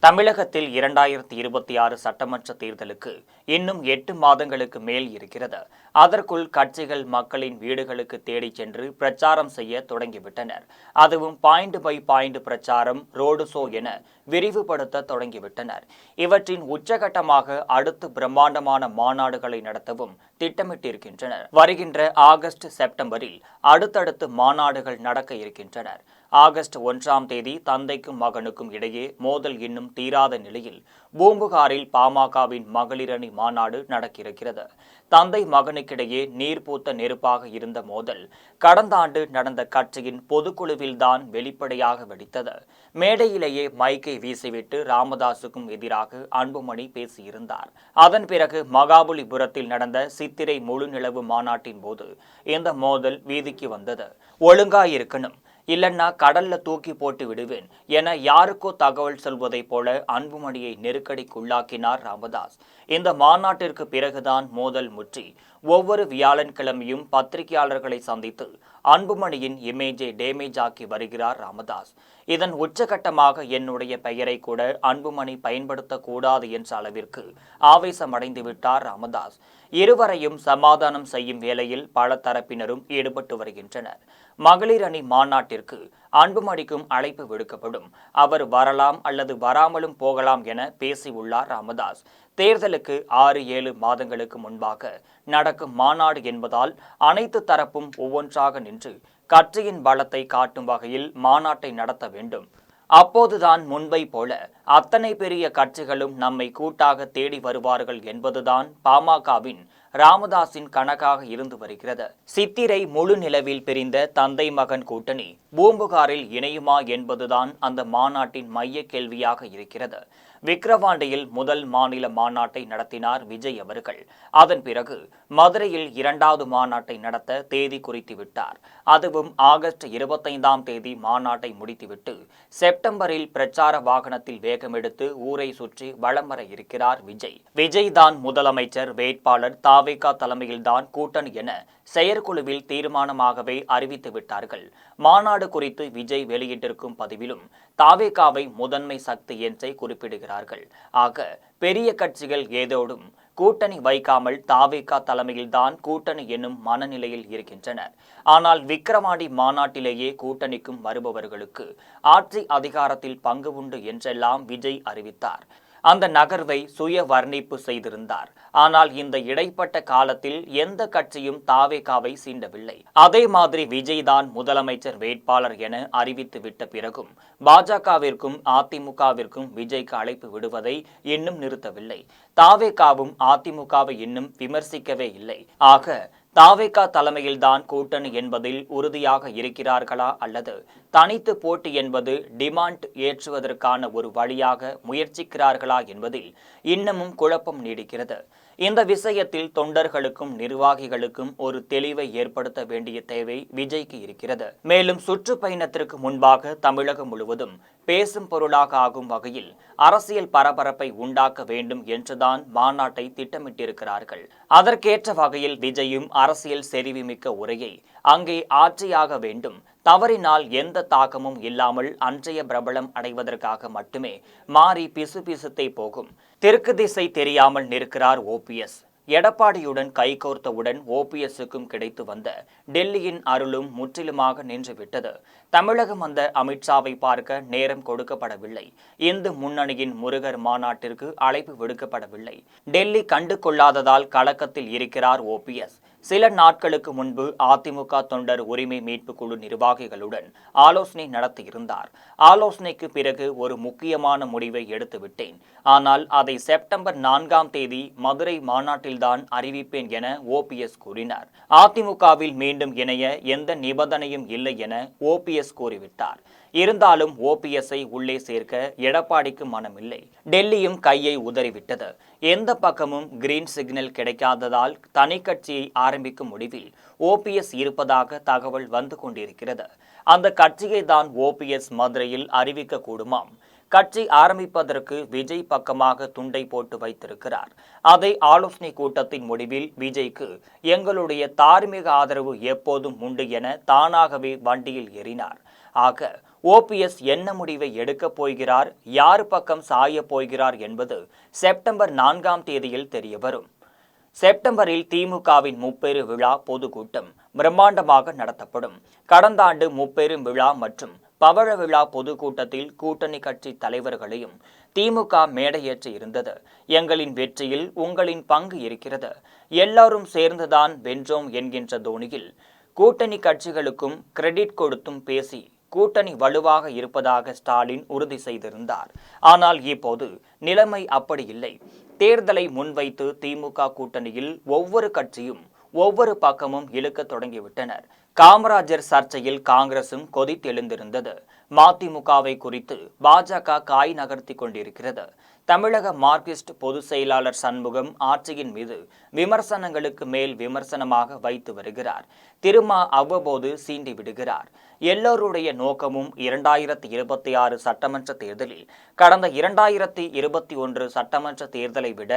தமிழகத்தில் 2026 சட்டமன்ற தேர்தலுக்கு இன்னும் 8 மாதங்களுக்கு மேல் இருக்கிறது. அதற்குள் கட்சிகள் மக்களின் வீடுகளுக்கு தேடிச் சென்று பிரச்சாரம் செய்ய தொடங்கிவிட்டனர். அதுவும் பாயிண்ட் பை பாயிண்ட் பிரச்சாரம், ரோடு ஷோ என விரிவுபடுத்த தொடங்கிவிட்டனர். இவற்றின் உச்சகட்டமாக அடுத்து பிரம்மாண்டமான மாநாடுகளை நடத்தவும் திட்டமிட்டிருக்கின்றனர். வருகின்ற ஆகஸ்ட், செப்டம்பரில் அடுத்தடுத்து மாநாடுகள் நடக்க இருக்கின்றனர். ஆகஸ்ட் 1ஆம் தேதி தந்தைக்கும் மகனுக்கும் இடையே மோதல் இன்னும் தீராத நிலையில் பூம்புகாரில் பாமகவின் மகளிரணி மாநாடு நடக்கிறது. தந்தை மகனுக்கிடையே நீர் பூத்த நெருப்பாக இருந்த மோதல் கடந்த ஆண்டு நடந்த கட்சியின் பொதுக்குழுவில்தான் வெளிப்படையாக வெடித்தது. மேடையிலேயே மைக்கை வீசிவிட்டு ராமதாசுக்கும் எதிராக அன்புமணி பேசியிருந்தார். அதன் பிறகு மகாபலிபுரத்தில் நடந்த சித்திரை முழு நிலவு மாநாட்டின் போது இந்த மோதல் வீதிக்கு வந்தது. ஒழுங்காயிருக்கணும், இல்லன்னா கடல்ல தூக்கி போட்டு விடுவேன் என யாருக்கோ தகவல் சொல்வதை போல அன்புமணியை நெருக்கடிக்குள்ளாக்கினார் ராமதாஸ். இந்த மாநாட்டிற்கு பிறகுதான் மோதல் முற்றி ஒவ்வொரு வியாழன்கிழமையும் பத்திரிகையாளர்களை சந்தித்து அன்புமணியின் இமேஜை டேமேஜ் ஆக்கி வருகிறார் ராமதாஸ். இதன் உச்சகட்டமாக என்னுடைய பெயரை கூட அன்புமணி பயன்படுத்தக்கூடாது என்ற அளவிற்கு ஆவேசமடைந்து விட்டார் ராமதாஸ். இருவரையும் சமாதானம் செய்யும் வேளையில் பல தரப்பினரும் ஈடுபட்டு வருகின்றனர். மகளிர் அணி மாநாட்டிற்கு அன்புமணிக்கும் அழைப்பு விடுக்கப்படும். அவர் வரலாம் அல்லது வராமலும் போகலாம் என பேசியுள்ளார் ராமதாஸ். தேர்தலுக்கு 6-7 மாதங்களுக்கு முன்பாக நடக்கும் மாநாடு என்பதால் அனைத்து தரப்பும் ஒவ்வொன்றாக நின்று கட்சியின் பலத்தை காட்டும் வகையில் மாநாட்டை நடத்த வேண்டும். அப்போதுதான் முன்பை போல அத்தனை பெரிய கட்சிகளும் நம்மை கூட்டாக தேடி வருவார்கள் என்பதுதான் பாமகவின் ராமதாஸின் கணக்காக இருந்து வருகிறது. சித்திரை முழு நிலவில் பிரிந்த தந்தை மகன் கூட்டணி பூம்புகாரில் இணையுமா என்பதுதான் அந்த மாநாட்டின் மைய கேள்வியாக இருக்கிறது. விக்கிரவாண்டியில் முதல் மாநில மாநாட்டை நடத்தினார் விஜய் அவர்கள். அதன் பிறகு மதுரையில் 2வது மாநாட்டை நடத்த தேதி குறித்து விட்டார். அதுவும் ஆகஸ்ட் 25ஆம் தேதி மாநாட்டை முடித்துவிட்டு செப்டம்பரில் பிரச்சார வாகனத்தில் வேகமெடுத்து ஊரை சுற்றி வலம் வர இருக்கிறார் விஜய் தான் முதலமைச்சர் வேட்பாளர். தாவேகா தலைமையில்தான் கூட்டணி என செயற்குழுவில் தீர்மானமாகவே அறிவித்து விட்டார்கள். மாநாடு குறித்து விஜய் வெளியிட்டிருக்கும் பதிவிலும் தாவேகாவை முதன்மை சக்தி என்றே குறிப்பிடுகிறார்கள். ஆக பெரிய கட்சிகள் ஏதோடும் கூட்டணி வைக்காமல் தாவேகா தலைமையில்தான் கூட்டணி என்னும் மனநிலையில் இருக்கின்றனர். ஆனால் விக்கிரவாண்டி மாநாட்டிலேயே கூட்டணிக்கும் வருபவர்களுக்கு ஆட்சி அதிகாரத்தில் பங்கு உண்டு என்றெல்லாம் விஜய் அறிவித்தார். அந்த நகர்வை சுய வர்ணிப்பு செய்திருந்தார். ஆனால் இந்த இடைப்பட்ட காலத்தில் எந்த கட்சியும் தாவேகாவை சீண்டவில்லை. அதே மாதிரி விஜய் தான் முதலமைச்சர் வேட்பாளர் என அறிவித்து விட்ட பிறகும் பாஜகவிற்கும் அதிமுகவிற்கும் விஜய்க்கு அழைப்பு விடுவதை இன்னும் நிறுத்தவில்லை. தாவேகாவும் அதிமுகவை இன்னும் விமர்சிக்கவே இல்லை. ஆக தாவேகா தலைமையில்தான் கூட்டணி என்பதில் உறுதியாக இருக்கிறார்களா அல்லது தனித்து போட்டி என்பது டிமாண்ட் ஏற்றுவதற்கான ஒரு வழியாக முயற்சிக்கிறார்களா என்பதில் இன்னமும் குழப்பம் நீடிக்கிறது. இந்த விஷயத்தில் தொண்டர்களுக்கும் நிர்வாகிகளுக்கும் ஒரு தெளிவை ஏற்படுத்த வேண்டிய தேவை விஜய்க்கு இருக்கிறது. மேலும் சுற்றுப்பயணத்திற்கு முன்பாக தமிழகம் முழுவதும் பேசும் பொருளாக ஆகும் வகையில் அரசியல் பரபரப்பை உண்டாக்க வேண்டும் என்றுதான் மாநாட்டை திட்டமிட்டிருக்கிறார்கள். அதற்கேற்ற வகையில் விஜயும் அரசியல் செறிவுமிக்க உரையை அங்கே ஆட்சியாக வேண்டும். தவறினால் எந்த தாக்கமும் இல்லாமல் அன்றைய பிரபலம் அடைவதற்காக மட்டுமே மாறி பிசுபிசுத்தே போகும். தெற்கு திசை தெரியாமல் நிற்கிறார் ஓபிஎஸ். எடப்பாடியுடன் கைகோர்த்தவுடன் ஓபிஎஸ்க்கும் கிடைத்து வந்த டெல்லியின் அருளும் முற்றிலுமாக நின்றுவிட்டது. தமிழகம் வந்த அமித்ஷாவை பார்க்க நேரம் கொடுக்கப்படவில்லை. இந்து முன்னணியின் முருகர் மாநாட்டிற்கு அழைப்பு விடுக்கப்படவில்லை. டெல்லி கண்டு கொள்ளாததால் கலக்கத்தில் இருக்கிறார் ஓபிஎஸ். சில நாட்களுக்கு முன்பு அதிமுக தொண்டர் உரிமை மீட்பு குழு நிர்வாகிகளுடன் ஆலோசனை நடத்தியிருந்தார். ஆலோசனைக்கு பிறகு ஒரு முக்கியமான முடிவை எடுத்துவிட்டேன். ஆனால் அதை செப்டம்பர் 4ஆம் தேதி மதுரை மாநாட்டில்தான் அறிவிப்பேன் என ஓபிஎஸ் கூறினார். அதிமுகவில் மீண்டும் இணைய எந்த நிபந்தனையும் இல்லை என ஓபிஎஸ் கூறிவிட்டார். இருந்தாலும் ஓபிஎஸ்ஐ உள்ளே சேர்க்க எடப்பாடிக்கு மனமில்லை. டெல்லியும் கையை உதறிவிட்டது. எந்த பக்கமும் கிரீன் சிக்னல் கிடைக்காததால் தனி கட்சியை ஆரம்பிக்கும் முடிவில் ஓபிஎஸ் இருப்பதாக தகவல் வந்து கொண்டிருக்கிறது. அந்த கட்சியை தான் ஓபிஎஸ் மதுரையில் அறிவிக்க கூடுமாம். கட்சி ஆரம்பிப்பதற்கு விஜய் பக்கமாக துண்டை போட்டு வைத்திருக்கிறார். அதை ஆலோசனை கூட்டத்தின் முடிவில் விஜய்க்கு எங்களுடைய தார்மீக ஆதரவு எப்போதும் உண்டு என தானாகவே வண்டியில் ஏறினார். ஆக ஓபிஎஸ் என்ன முடிவை எடுக்கப் போகிறார், யார் பக்கம் சாயப் போகிறார் என்பது செப்டம்பர் 4ஆம் தேதியில் தெரியவரும். செப்டம்பரில் திமுகவின் முப்பெரும் விழா பொதுக்கூட்டம் பிரம்மாண்டமாக நடத்தப்படும். கடந்த ஆண்டு முப்பெரும் விழா மற்றும் பவழ விழா பொதுக்கூட்டத்தில் கூட்டணி கட்சி தலைவர்களையும் திமுக மேடையேற்றி இருந்தது. எங்களின் வெற்றியில் உங்களின் பங்கு இருக்கிறது, எல்லாரும் சேர்ந்துதான் வென்றோம் என்கின்ற தோனியில் கூட்டணி கட்சிகளுக்கும் கிரெடிட் கொடுத்தும் பேசி கூட்டணி வலுவாக இருப்பதாக ஸ்டாலின் உறுதி செய்திருந்தார். ஆனால் இப்போது நிலைமை அப்படி இல்லை. தேர்தலை முன்வைத்து திமுக கூட்டணியில் ஒவ்வொரு கட்சியும் ஒவ்வொரு பக்கமும் இழுக்க தொடங்கிவிட்டனர். காமராஜர் சர்ச்சையில் காங்கிரசும் கொதித்தெழுந்திருந்தது. மதிமுகவை குறித்து பாஜக காய் நகர்த்தி கொண்டிருக்கிறது. தமிழக மார்க்சிஸ்ட் பொதுச் செயலாளர் சண்முகம் ஆட்சியின் மீது விமர்சனங்களுக்கு மேல் விமர்சனமாக வைத்து வருகிறார். திருமா அவ்வப்போது சீண்டி விடுகிறார். எல்லோருடைய நோக்கமும் 2026 சட்டமன்ற தேர்தலில் கடந்த 2021 சட்டமன்ற தேர்தலை விட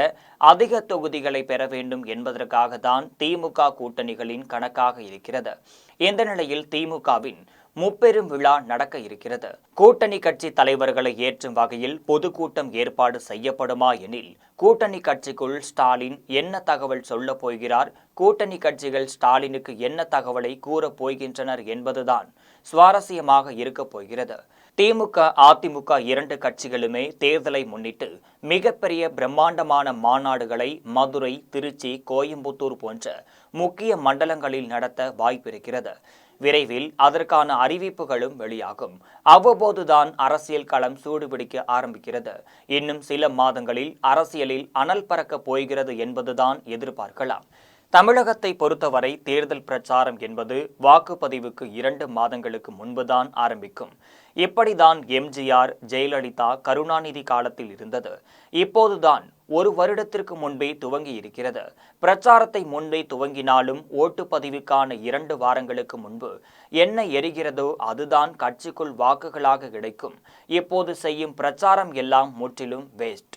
அதிக தொகுதிகளை பெற வேண்டும் என்பதற்காக தான் திமுக கூட்டணிகளின் கணக்காக இருக்கிறது. இந்த நிலையில் திமுகவின் முப்பெரும் விழா நடக்க இருக்கிறது. கூட்டணி கட்சி தலைவர்களை ஏற்றும் வகையில் பொதுக்கூட்டம் ஏற்பாடு செய்யப்படுமா எனில் கூட்டணி கட்சிக்குள் ஸ்டாலின் என்ன தகவல் சொல்ல போகிறார், கூட்டணி கட்சிகள் ஸ்டாலினுக்கு என்ன தகவலை கூறப் போகின்றனர் என்பதுதான் சுவாரஸ்யமாக இருக்க போகிறது. திமுக அதிமுக இரண்டு கட்சிகளுமே தேர்தலை முன்னிட்டு மிகப்பெரிய பிரம்மாண்டமான மாநாடுகளை மதுரை, திருச்சி, கோயம்புத்தூர் போன்ற முக்கிய மண்டலங்களில் நடத்த வாய்ப்பிருக்கிறது. விரைவில் அதற்கான அறிவிப்புகளும் வெளியாகும். அவ்வப்போதுதான் அரசியல் களம் சூடுபிடிக்க ஆரம்பிக்கிறது. இன்னும் சில மாதங்களில் அரசியலில் அனல் பறக்கப் போகிறது என்பதுதான் எதிர்பார்க்கலாம். தமிழகத்தை பொறுத்தவரை தேர்தல் பிரச்சாரம் என்பது வாக்குப்பதிவுக்கு 2 மாதங்களுக்கு முன்புதான் ஆரம்பிக்கும். இப்படிதான் எம்ஜிஆர், ஜெயலலிதா, கருணாநிதி காலத்தில் இருந்தது. இப்போதுதான் 1 வருடத்திற்கு முன்பே துவங்கி இருக்கிறது. பிரச்சாரத்தை முன்பே துவங்கினாலும் ஓட்டுப்பதிவுக்கான 2 வாரங்களுக்கு முன்பு என்ன எரிகிறதோ அதுதான் கட்சிக்குள் வாக்குகளாக கிடைக்கும். இப்போது செய்யும் பிரச்சாரம் எல்லாம் முற்றிலும் வேஸ்ட்.